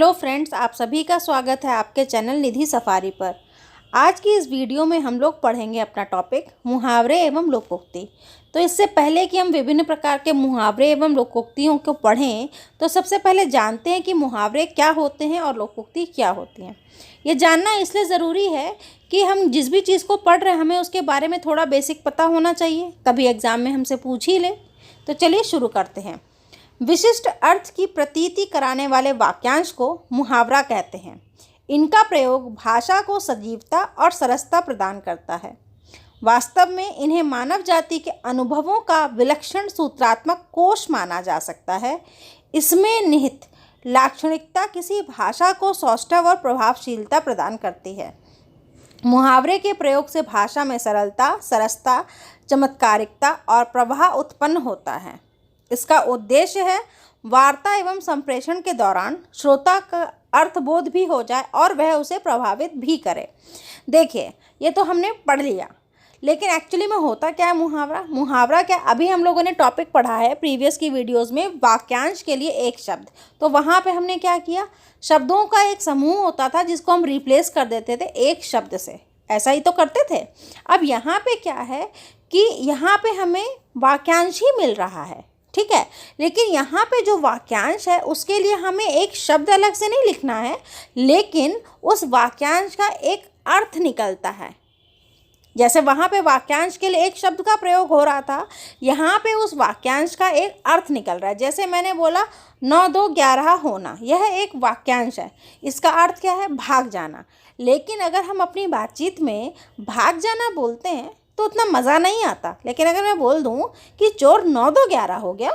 Hello friends, आप सभी का स्वागत है आपके चैनल निधि सफारी पर। आज की इस वीडियो में हम लोग पढ़ेंगे अपना टॉपिक मुहावरे एवं लोकोक्ति। तो इससे पहले कि हम विभिन्न प्रकार के मुहावरे एवं लोकोक्तियों को पढ़ें, तो सबसे पहले जानते हैं कि मुहावरे क्या होते हैं और लोकोक्ति क्या होती हैं। ये जानना इसलिए ज़रूरी है कि हम जिस भी चीज़ को पढ़ रहे हैं हमें उसके बारे में थोड़ा बेसिक पता होना चाहिए, कभी एग्ज़ाम में हमसे पूछ ही ले। तो चलिए शुरू करते हैं। विशिष्ट अर्थ की प्रतीति कराने वाले वाक्यांश को मुहावरा कहते हैं। इनका प्रयोग भाषा को सजीवता और सरसता प्रदान करता है। वास्तव में इन्हें मानव जाति के अनुभवों का विलक्षण सूत्रात्मक कोश माना जा सकता है। इसमें निहित लाक्षणिकता किसी भाषा को सौष्ठव और प्रभावशीलता प्रदान करती है। मुहावरे के प्रयोग से भाषा में सरलता, सरसता, चमत्कारिकता और प्रवाह उत्पन्न होता है। इसका उद्देश्य है वार्ता एवं संप्रेषण के दौरान श्रोता का अर्थबोध भी हो जाए और वह उसे प्रभावित भी करे। देखिए, ये तो हमने पढ़ लिया, लेकिन एक्चुअली में होता क्या है मुहावरा क्या? अभी हम लोगों ने टॉपिक पढ़ा है प्रीवियस की वीडियोस में, वाक्यांश के लिए एक शब्द। तो वहाँ पे हमने क्या किया, शब्दों का एक समूह होता था जिसको हम रिप्लेस कर देते थे एक शब्द से। ऐसा ही तो करते थे। अब यहाँ पे क्या है कि यहाँ पे हमें वाक्यांश ही मिल रहा है, ठीक है, लेकिन यहाँ पे जो वाक्यांश है उसके लिए हमें एक शब्द अलग से नहीं लिखना है, लेकिन उस वाक्यांश का एक अर्थ निकलता है। जैसे वहाँ पे वाक्यांश के लिए एक शब्द का प्रयोग हो रहा था, यहाँ पे उस वाक्यांश का एक अर्थ निकल रहा है। जैसे मैंने बोला 9 2 11 होना, यह एक वाक्यांश है। इसका अर्थ क्या है? भाग जाना। लेकिन अगर हम अपनी बातचीत में भाग जाना बोलते हैं तो उतना मज़ा नहीं आता, लेकिन अगर मैं बोल दूं कि चोर 9 2 11 हो गया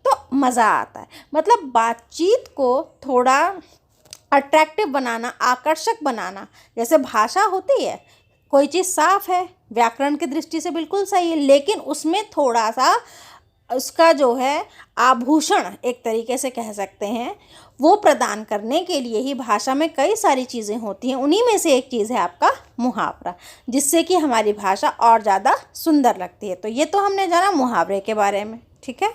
तो मज़ा आता है। मतलब बातचीत को थोड़ा अट्रैक्टिव बनाना, आकर्षक बनाना। जैसे भाषा होती है, कोई चीज़ साफ है, व्याकरण की दृष्टि से बिल्कुल सही है, लेकिन उसमें थोड़ा सा उसका जो है आभूषण, एक तरीके से कह सकते हैं, वो प्रदान करने के लिए ही भाषा में कई सारी चीज़ें होती हैं। उन्हीं में से एक चीज़ है आपका मुहावरा, जिससे कि हमारी भाषा और ज़्यादा सुंदर लगती है। तो ये तो हमने जाना मुहावरे के बारे में, ठीक है।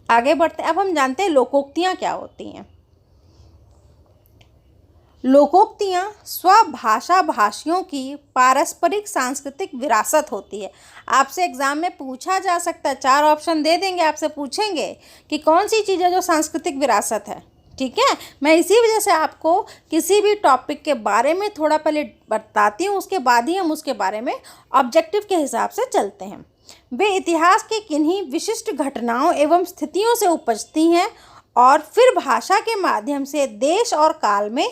आगे बढ़ते हैं। अब हम जानते हैं लोकोक्तियाँ क्या होती हैं। लोकोक्तियाँ स्वभाषा भाषियों की पारस्परिक सांस्कृतिक विरासत होती है। आपसे एग्जाम में पूछा जा सकता है, 4 ऑप्शन दे देंगे, आपसे पूछेंगे कि कौन सी चीज़ है जो सांस्कृतिक विरासत है, ठीक है। मैं इसी वजह से आपको किसी भी टॉपिक के बारे में थोड़ा पहले बताती हूँ, उसके बाद ही हम उसके बारे में ऑब्जेक्टिव के हिसाब से चलते हैं। वे इतिहास के किन्हीं विशिष्ट घटनाओं एवं स्थितियों से उपजती हैं और फिर भाषा के माध्यम से देश और काल में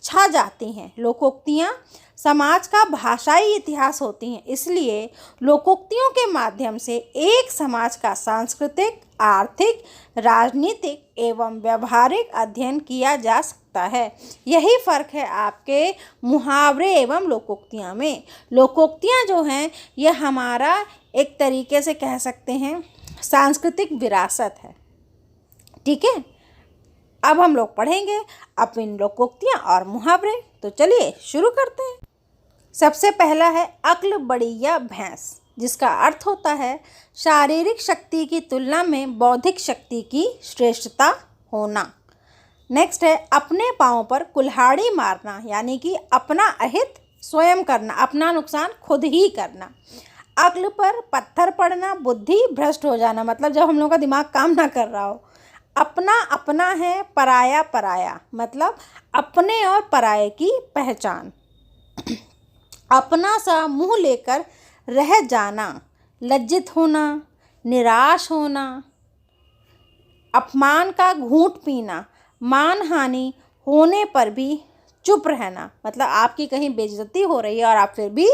छा जाती हैं। लोकोक्तियाँ समाज का भाषाई इतिहास होती हैं, इसलिए लोकोक्तियों के माध्यम से एक समाज का सांस्कृतिक, आर्थिक, राजनीतिक एवं व्यवहारिक अध्ययन किया जा सकता है। यही फ़र्क है आपके मुहावरे एवं लोकोक्तियाँ में। लोकोक्तियाँ जो हैं ये हमारा एक तरीके से कह सकते हैं सांस्कृतिक विरासत है, ठीक है। अब हम लोग पढ़ेंगे अपन लोकोक्तियाँ और मुहावरे। तो चलिए शुरू करते हैं। सबसे पहला है अक्ल बढ़िया भैंस, जिसका अर्थ होता है शारीरिक शक्ति की तुलना में बौद्धिक शक्ति की श्रेष्ठता होना। नेक्स्ट है अपने पाँव पर कुल्हाड़ी मारना, यानी कि अपना अहित स्वयं करना, अपना नुकसान खुद ही करना। अक्ल पर पत्थर पड़ना, बुद्धि भ्रष्ट हो जाना, मतलब जब हम लोग का दिमाग काम ना कर रहा हो। अपना अपना है, पराया पराया, मतलब अपने और पराये की पहचान। अपना सा मुंह लेकर रह जाना, लज्जित होना, निराश होना। अपमान का घूंट पीना, मानहानि होने पर भी चुप रहना, मतलब आपकी कहीं बेइज्जती हो रही है और आप फिर भी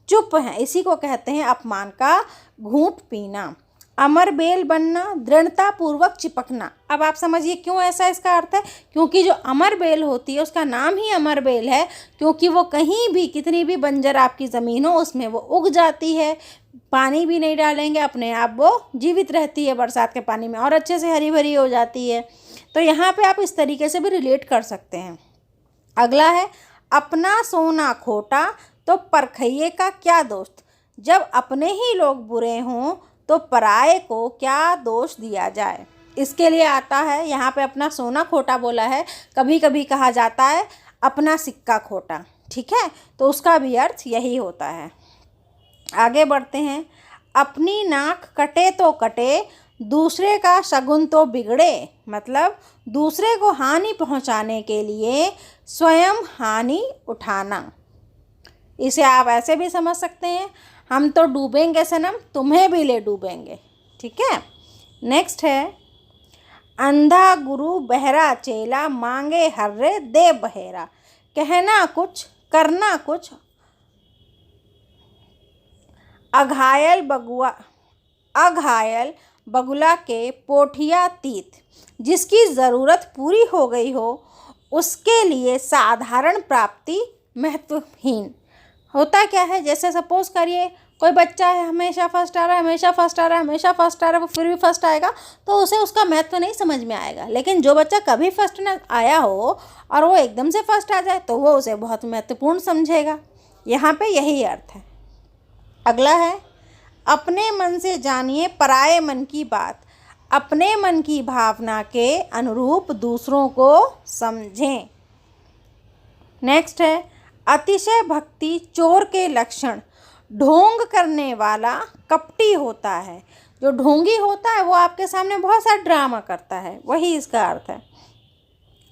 चुप हैं, इसी को कहते हैं अपमान का घूंट पीना। अमर बेल बनना, दृढ़ता पूर्वक चिपकना। अब आप समझिए क्यों ऐसा इसका अर्थ है, क्योंकि जो अमर बेल होती है उसका नाम ही अमर बेल है, क्योंकि वो कहीं भी कितनी भी बंजर आपकी ज़मीन हो उसमें वो उग जाती है। पानी भी नहीं डालेंगे, अपने आप वो जीवित रहती है, बरसात के पानी में और अच्छे से हरी भरी हो जाती है। तो यहाँ पे आप इस तरीके से भी रिलेट कर सकते हैं। अगला है अपना सोना खोटा तो परखइये का क्या दोस्त। जब अपने ही लोग बुरे हों तो पराये को क्या दोष दिया जाए। इसके लिए आता है, यहाँ पे अपना सोना खोटा बोला है, कभी कभी कहा जाता है अपना सिक्का खोटा। ठीक है, तो उसका भी अर्थ यही होता है। आगे बढ़ते हैं। अपनी नाक कटे तो कटे, दूसरे का शगुन तो बिगड़े। मतलब दूसरे को हानि पहुंचाने के लिए स्वयं हानि उठाना। इसे आप ऐसे भी समझ सकते हैं, हम तो डूबेंगे सनम, तुम्हें भी ले डूबेंगे। ठीक है, नेक्स्ट है। अंधा गुरु बहरा चेला, मांगे हर्रे दे बहेरा। कहना कुछ करना कुछ, अघायल बगुला के पोठिया तीत। जिसकी ज़रूरत पूरी हो गई हो उसके लिए साधारण प्राप्ति महत्वहीन। होता क्या है, जैसे सपोज करिए कोई बच्चा है, हमेशा फर्स्ट आ रहा है, हमेशा फर्स्ट आ रहा है, हमेशा फर्स्ट आ रहा है, वो फिर भी फर्स्ट आएगा तो उसे उसका महत्व नहीं समझ में आएगा। लेकिन जो बच्चा कभी फर्स्ट ना आया हो और वो एकदम से फर्स्ट आ जाए तो वो उसे बहुत महत्वपूर्ण समझेगा। यहाँ पे यही अर्थ है। अगला है। अपने मन से जानिए पराये मन की बात, अपने मन की भावना के अनुरूप दूसरों को समझें। नेक्स्ट है। अतिशय भक्ति चोर के लक्षण, ढोंग करने वाला कपटी होता है। जो ढोंगी होता है वो आपके सामने बहुत सारा ड्रामा करता है, वही इसका अर्थ है।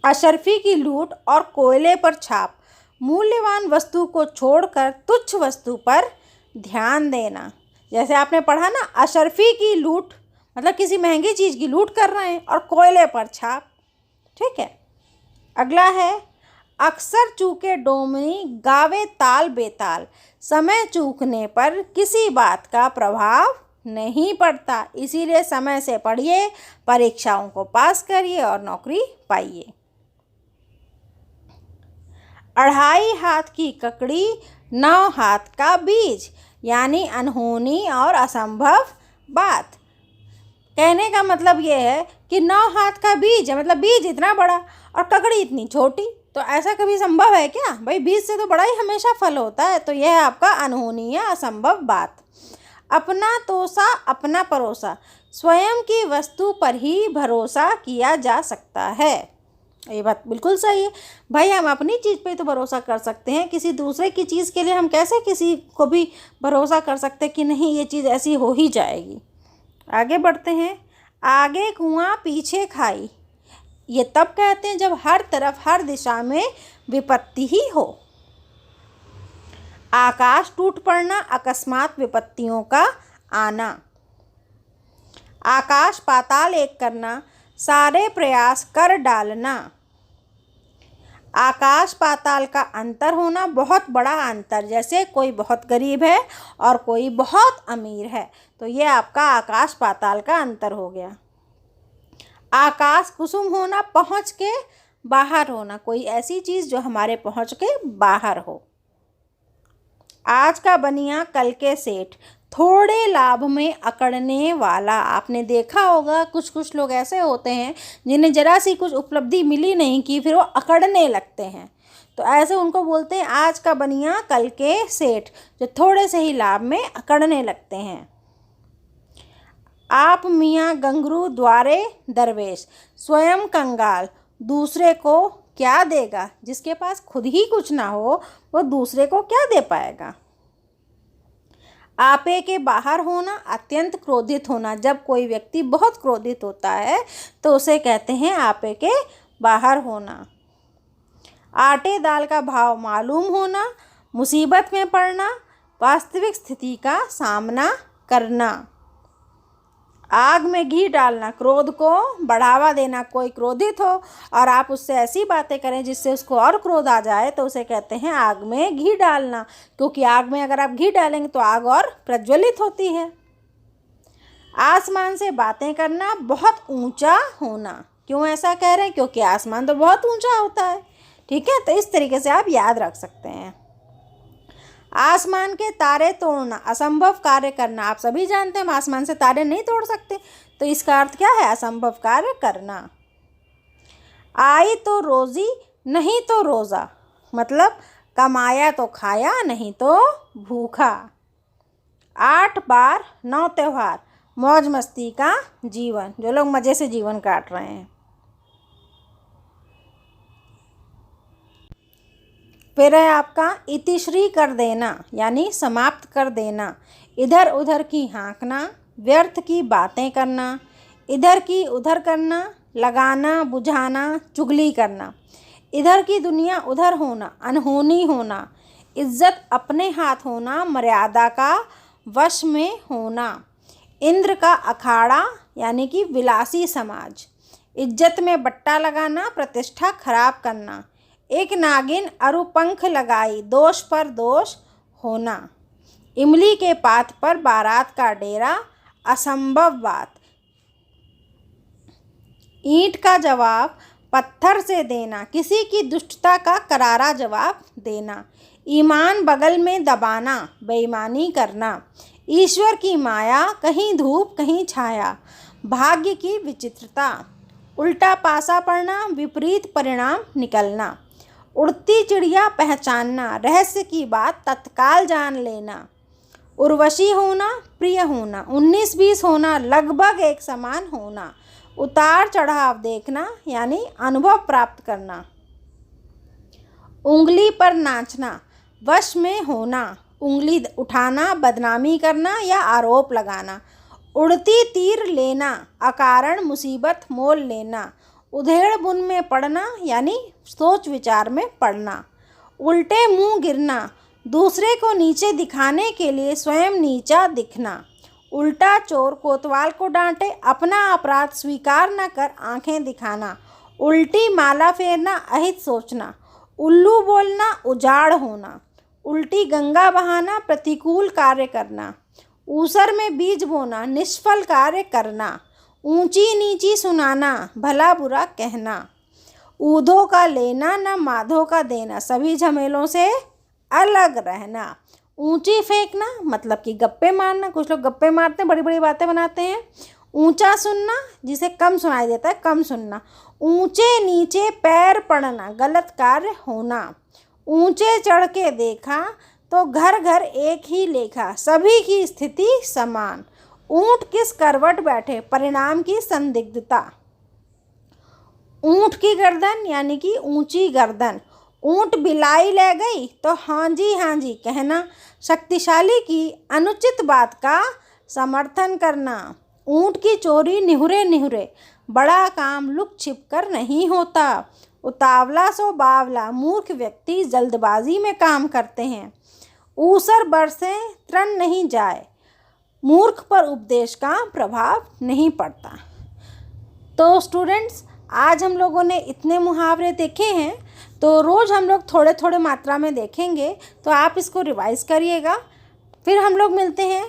अशर्फी की लूट और कोयले पर छाप, मूल्यवान वस्तु को छोड़कर तुच्छ वस्तु पर ध्यान देना। जैसे आपने पढ़ा ना, अशर्फी की लूट मतलब किसी महंगी चीज़ की लूट कर रहे हैं, और कोयले पर छाप। ठीक है, अगला है। अक्सर चूके डोमनी, गावे ताल बेताल। समय चूकने पर किसी बात का प्रभाव नहीं पड़ता, इसीलिए समय से पढ़िए, परीक्षाओं को पास करिए और नौकरी पाइए। अढ़ाई हाथ की ककड़ी, 9 हाथ का बीज, यानी अनहोनी और असंभव बात। कहने का मतलब ये है कि 9 हाथ का बीज है, मतलब बीज इतना बड़ा और ककड़ी इतनी छोटी, तो ऐसा कभी संभव है क्या भाई? बीज से तो बड़ा ही हमेशा फल होता है। तो यह आपका अनहोनी या असंभव बात। अपना तोसा अपना परोसा, स्वयं की वस्तु पर ही भरोसा किया जा सकता है। ये बात बिल्कुल सही है भाई, हम अपनी चीज़ पे तो भरोसा कर सकते हैं, किसी दूसरे की चीज़ के लिए हम कैसे किसी को भी भरोसा कर सकते हैं कि नहीं ये चीज़ ऐसी हो ही जाएगी। आगे बढ़ते हैं। आगे कुआं पीछे खाई, ये तब कहते हैं जब हर तरफ हर दिशा में विपत्ति ही हो। आकाश टूट पड़ना, अकस्मात विपत्तियों का आना। आकाश पाताल एक करना, सारे प्रयास कर डालना। आकाश पाताल का अंतर होना, बहुत बड़ा अंतर, जैसे कोई बहुत गरीब है और कोई बहुत अमीर है, तो ये आपका आकाश पाताल का अंतर हो गया। आकाश कुसुम होना, पहुँच के बाहर होना, कोई ऐसी चीज़ जो हमारे पहुँच के बाहर हो। आज का बनिया कल के सेठ, थोड़े लाभ में अकड़ने वाला। आपने देखा होगा कुछ कुछ लोग ऐसे होते हैं जिन्हें जरा सी कुछ उपलब्धि मिली नहीं कि फिर वो अकड़ने लगते हैं, तो ऐसे उनको बोलते हैं आज का बनिया कल के सेठ, जो थोड़े से ही लाभ में अकड़ने लगते हैं। आप मियाँ गंगरू द्वारे दरवेश, स्वयं कंगाल, दूसरे को क्या देगा। जिसके पास खुद ही कुछ ना हो वो दूसरे को क्या दे पाएगा। आपे के बाहर होना, अत्यंत क्रोधित होना। जब कोई व्यक्ति बहुत क्रोधित होता है तो उसे कहते हैं आपे के बाहर होना। आटे दाल का भाव मालूम होना, मुसीबत में पड़ना, वास्तविक स्थिति का सामना करना। आग में घी डालना, क्रोध को बढ़ावा देना। कोई क्रोधित हो और आप उससे ऐसी बातें करें जिससे उसको और क्रोध आ जाए तो उसे कहते हैं आग में घी डालना, क्योंकि आग में अगर आप घी डालेंगे तो आग और प्रज्वलित होती है। आसमान से बातें करना, बहुत ऊंचा होना। क्यों ऐसा कह रहे हैं? क्योंकि आसमान तो बहुत ऊंचा होता है। ठीक है, तो इस तरीके से आप याद रख सकते हैं। आसमान के तारे तोड़ना, असंभव कार्य करना। आप सभी जानते हैं हम आसमान से तारे नहीं तोड़ सकते, तो इसका अर्थ क्या है? असंभव कार्य करना। आई तो रोजी नहीं तो रोज़ा, मतलब कमाया तो खाया नहीं तो भूखा। 8 बार 9 त्योहार, मौज मस्ती का जीवन, जो लोग मज़े से जीवन काट रहे हैं। फिर है आपका इतिश्री कर देना, यानी समाप्त कर देना। इधर उधर की हाँकना, व्यर्थ की बातें करना, इधर की उधर करना, लगाना बुझाना, चुगली करना। इधर की दुनिया उधर होना, अनहोनी होना, इज्जत अपने हाथ होना, मर्यादा का वश में होना। इंद्र का अखाड़ा यानी कि विलासी समाज, इज्जत में बट्टा लगाना, प्रतिष्ठा खराब करना। एक नागिन अरु पंख लगाई, दोष पर दोष होना। इमली के पात पर बारात का डेरा, असंभव बात। ईंट का जवाब पत्थर से देना, किसी की दुष्टता का करारा जवाब देना। ईमान बगल में दबाना, बेईमानी करना। ईश्वर की माया, कहीं धूप कहीं छाया। भाग्य की विचित्रता, उल्टा पासा पड़ना, विपरीत परिणाम निकलना। उड़ती चिड़िया पहचानना, रहस्य की बात तत्काल जान लेना। उर्वशी होना, प्रिय होना, 19-20 होना, लगभग एक समान होना। उतार चढ़ाव देखना यानी अनुभव प्राप्त करना। उंगली पर नाचना, वश में होना। उंगली उठाना, बदनामी करना या आरोप लगाना। उड़ती तीर लेना, अकारण मुसीबत मोल लेना। उधेड़ बुन में पड़ना यानी सोच विचार में पड़ना। उल्टे मुंह गिरना, दूसरे को नीचे दिखाने के लिए स्वयं नीचा दिखना। उल्टा चोर कोतवाल को डांटे, अपना अपराध स्वीकार न कर आंखें दिखाना। उल्टी माला फेरना, अहित सोचना। उल्लू बोलना, उजाड़ होना। उल्टी गंगा बहाना, प्रतिकूल कार्य करना। ऊसर में बीज बोना, निष्फल कार्य करना। ऊंची नीची सुनाना, भला बुरा कहना। ऊधो का लेना न माधो का देना, सभी झमेलों से अलग रहना। ऊंची फेंकना मतलब कि गप्पे मारना, कुछ लोग गप्पे मारते हैं, बड़ी बड़ी बातें बनाते हैं। ऊंचा सुनना, जिसे कम सुनाई देता है, कम सुनना। ऊंचे नीचे पैर पड़ना, गलत कार्य होना। ऊंचे चढ़ के देखा तो घर घर एक ही लेखा, सभी की स्थिति समान। ऊंट किस करवट बैठे, परिणाम की संदिग्धता। ऊंट की गर्दन यानी कि ऊंची गर्दन। ऊंट बिलाई ले गई तो हाँ जी कहना, शक्तिशाली की अनुचित बात का समर्थन करना। ऊंट की चोरी निहुरे निहुरे, बड़ा काम लुक छिप कर नहीं होता। उतावला सो बावला, मूर्ख व्यक्ति जल्दबाजी में काम करते हैं। ऊसर बरसे तृण नहीं जाए, मूर्ख पर उपदेश का प्रभाव नहीं पड़ता। तो स्टूडेंट्स, आज हम लोगों ने इतने मुहावरे देखे हैं, तो रोज़ हम लोग थोड़े थोड़े मात्रा में देखेंगे, तो आप इसको रिवाइज़ करिएगा। फिर हम लोग मिलते हैं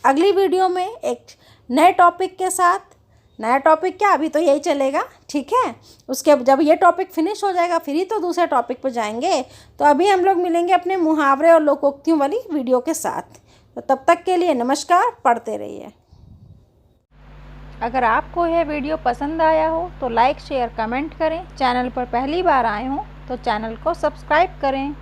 अगली वीडियो में एक नए टॉपिक के साथ। नया टॉपिक क्या, अभी तो यही चलेगा, ठीक है। उसके जब ये टॉपिक फिनिश हो जाएगा फिर ही तो दूसरे टॉपिक पर जाएंगे। तो अभी हम लोग मिलेंगे अपने मुहावरे और लोकोक्तियों वाली वीडियो के साथ। तो तब तक के लिए नमस्कार, पढ़ते रहिए। अगर आपको यह वीडियो पसंद आया हो तो लाइक शेयर कमेंट करें। चैनल पर पहली बार आए हों तो चैनल को सब्सक्राइब करें।